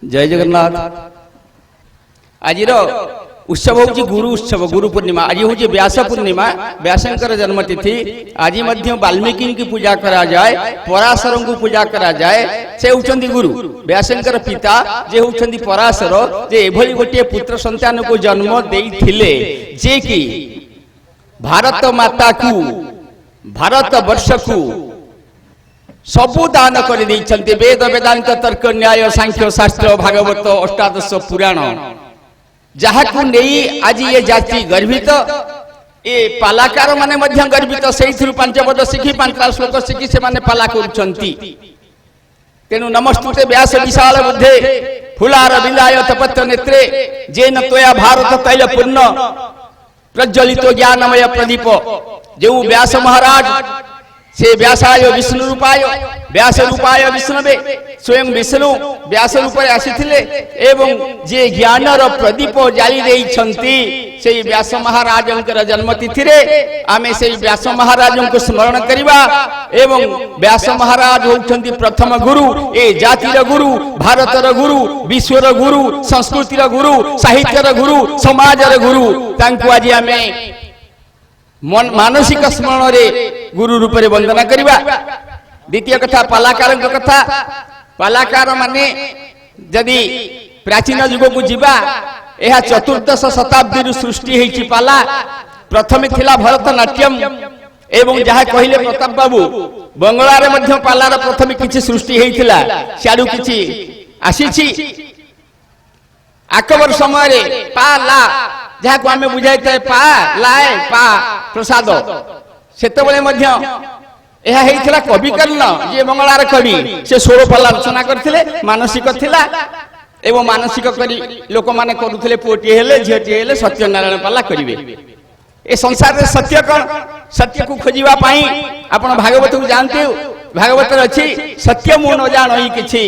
जय जगन्नाथ। आज उत्सव हूँ गुरु उत्सव, गुरु पूर्णिमा। आज हूँ व्यास पूर्णिमा, व्यासंकर जन्मतिथि। आज वाल्मीकि की पूजा करा जाए, पराशर को पूजा करा जाए। से होउछंती गुरु, व्यासंकर पिता जे होउछंती पराशर, जे एभली गोटे पुत्र संतान को जन्म देइथिले जे कि भारत माता को, भारत वर्ष को सबु दान कर देइछंती। वेद वेदांत तर्क न्याय सांख्य शास्त्र भागवत अष्टादश पुराण जहाकू नहीं आज ये जाति गर्वित, ये पालाकार माने मध्य गर्वित। से पांच पद शिखी 5 श्लोक शिखी से माने पाला करुछंती। तेनु नमस्तुते व्यास विशाल बुद्धे फुलार बिंदाय तपत्त नेत्रे जेन तोया भारत तैल पूर्ण प्रज्वलित ज्ञानमय प्रदीप। जो व्यास महाराज से व्यासाय विष्णु रूपाय, व्यास रूपाय विष्णुवे, स्वयं विष्णु व्यास रूप आसीथिले एवं जे ज्ञानर प्रदीप जाली देइछंती। से व्यास महाराजंकर जन्मतिथि रे आमे से व्यास महाराजं को स्मरण करिबा। एवं व्यास महाराज होउछंती प्रथम गुरु, ए जातिर गुरु, भारतर गुरु, विश्वर गुरु, संस्कृतिर गुरु, साहित्यर गुरु, समाजर गुरु। तांको आज आमे मानसिक स्मरण रे गुरु रूप रे वंदना करिबा। द्वितीय कथा पालाकार कथा। पालाकार माने जदि प्राचीन युग को जीवा, यह चतुर्दश शताब्दी सृष्टि होइछि पाला। प्रथमे थिला भरतनाट्यम एवं जहाँ कहले प्रताप बाबू बंगला मध्य पालार प्रथमे किछि सृष्टि होइथिला, सियाडू किछि आसीछि। अकबर समय रे पाला जहाँ को आमे बुझाई थाए पा लाए पा प्रसाद, सेतबेले मध्य यह हेइथिला कवि कर्ण जे बंगलार कवि। से 16 पाला रचना करथिले। मानसिक थिला एवं मानसिक करी लोक माने करूथिले पुओटी हेले झियटी हेले सत्यनारायण पाला करिवे। ए संसार रे सत्य कोन? सत्य को खोजिबा पई आपण भागवत को जानते हो। भागवत अछि सत्य मु न जानई किछि,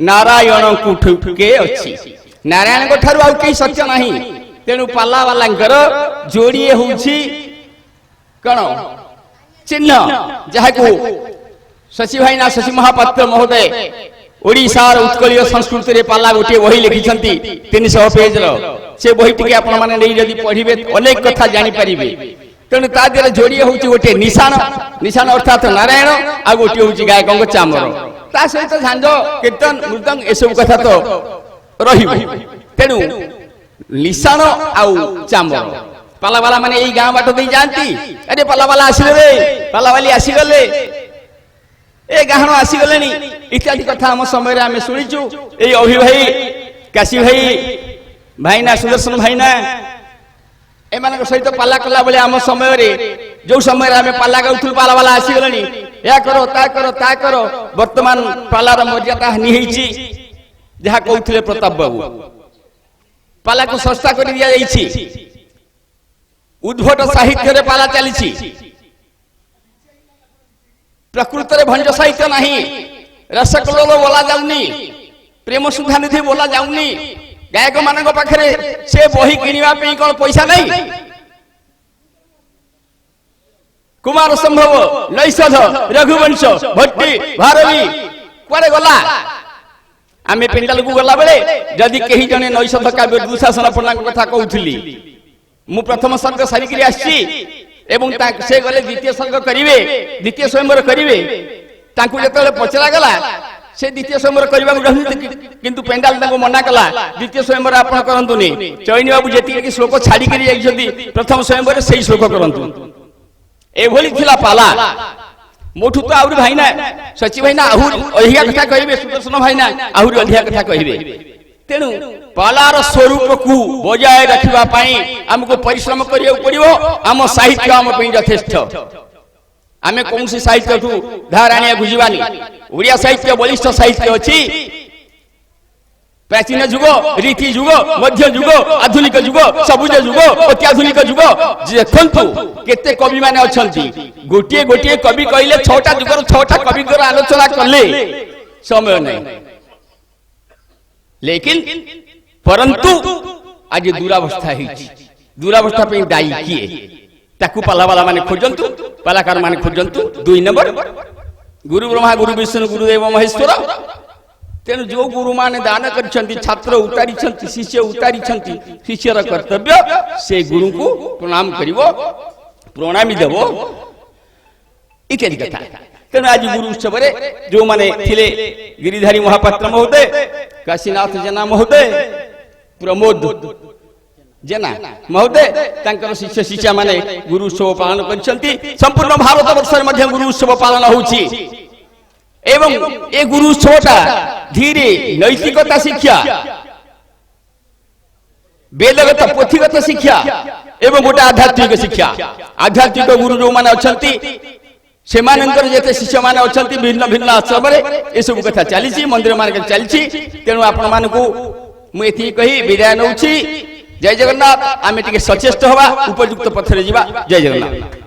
नारायण को ठुके अछि। नारायण को ठारु आउ केही सत्य नाही। तेणु पाला वालांकर जोड़िए होउछि कण चिन्ह, जहाँ को शशि भाईना शशि महापात्र महोदय ओडिशार उत्कलीय संस्कृति रे पाला गोटे बही लिखिछंती 300 पेज रो। से बही टिके आपण माने नै जदि पढिबे अनेक कथा जानि परिबे। तेणु ता देले जोड़िए होउछि गोटे निशान, निशान अर्थात नारायण, आ गोटे होउछि गायकंग चामर। ता सहित झांझ कीर्तन मृदंग ए सब कथा तो रहिबो। तेणु निशान आउ चामर पाला वाला माने एई गां बाट दे जानती। अरे पाला वाला आसिले रे, पाला वाली आसी गले, ए गाहण आसी गलेनी इत्यादि कथा हम समय रे आमे सुनिचु। एई अभि भाई, काशी भाई, भाईना सुदर्शन भाईना ए मानक सहित पाला कला बेले हम समय रे जो समय रे आमे पाला गाउथु पाला वाला आसी गलेनी। या करो ता करो ता करो। वर्तमान पालार मर्यादा हनी हेछि जहा कहउथिले प्रताप बाबू। पाला को सस्ता कर दिया जाइछि। उद्भट साहित्य रे पाला चलीछि। प्रकृत रे भंज साहित्य नाही। रसकलोल बोला जाउनी, प्रेम सुधानिधि बोला जाउनी। गायक मानक पाखरे से बही किनिबा पे कोन पैसा नहीं। कुमार संभव, नैषध, रघुवंश, भट्टी, भारवी कुआरे गला। आमे पेंडाल को गला बेले जदि केही जने नैषध काव्य दुशासन पन्ना कथा कहउथिली, मु प्रथम सर्ग सारिकरी आछि एवं से गले द्वितीय सर्ग करिवे, द्वितीय स्वयंवर करिवे। तांकु जेतले पचरा गला से द्वितीय स्वयंवर करबा रहनि, किंतु पेंडाल तांको मना कला द्वितीय स्वयंवर आपण करंतुनी। चैनी बाबू जेति श्लोक छाडी करी जाइछथि प्रथम स्वयंवर सेही श्लोक करंतु। एभली थिला पाला। मोठू तो आउरी भाईना सची भाईना आहुर अधिका कथा कहिबे, सुदर्शन भाईना आहुर अधिका कथा कहिबे। तेणु पालार स्वरूप को बजाय रखिबा पई हमको परिश्रम करियो पड़िबो। हम साहित्य हम पई यथेष्ट। आमे कोनसी साहित्य ठू धाराणिया गुजिबानी। ओडिया साहित्य बलिष्ठ साहित्य अछि। प्राचीन युग, रीति युग, मध्य युग, आधुनिक युग, सबुज युग, अत्याधुनिक युग। देखंतु केते कवि माने अछंती। गोटिए गोटिए कवि कहिले 6टा युगर 6टा कविकर आलोचना करले समय नहीं। लेकिन परंतु आज दुरावस्था हेछि। दुरावस्था पे दायी किए? ताकू पाला वाला माने खोजंतु, पालाकार माने खोजंतु। 2 नंबर गुरु ब्रह्मा गुरु विष्णु गुरुदेव महेश्वर। तेणु जो गुरु माने दान कर छात्र उतारी शिष्य उतारी शिष्यर कर्तव्य से गुरु को प्रणाम करिवो प्रणामी देवो इत्यादि कथा। तेणु आज गुरु उत्सव जो माने थिले गिरिधारी महापात्र महोदय, काशीनाथ जेना महोदय, प्रमोद जेना महोदय तांकर शिष्य शिष्या माने गुरु उत्सव पालन करछंती। संपूर्ण भारत वर्ष में गुरु उत्सव पालन होउची एवं ए गुरु उत्सवटा धीरे नैतिकता शिक्षा, वेदगत पोथीगत शिक्षा एवं गोटे आध्यात्मिक शिक्षा। आध्यात्मिक गुरु जो माने अछंती सेमानंकर जेते शिष्य माने अछंती भिन्न भिन्न आश्रम रे ए सब कथा चलीची, मंदिर मान के चलीची। तेणु आपण मान को मु एथि कही विदाय नउची। जय जगन्नाथ। आमे टिके सचेष्ट हवा, उपयुक्त पथरे जीवा। जय जगन्नाथ।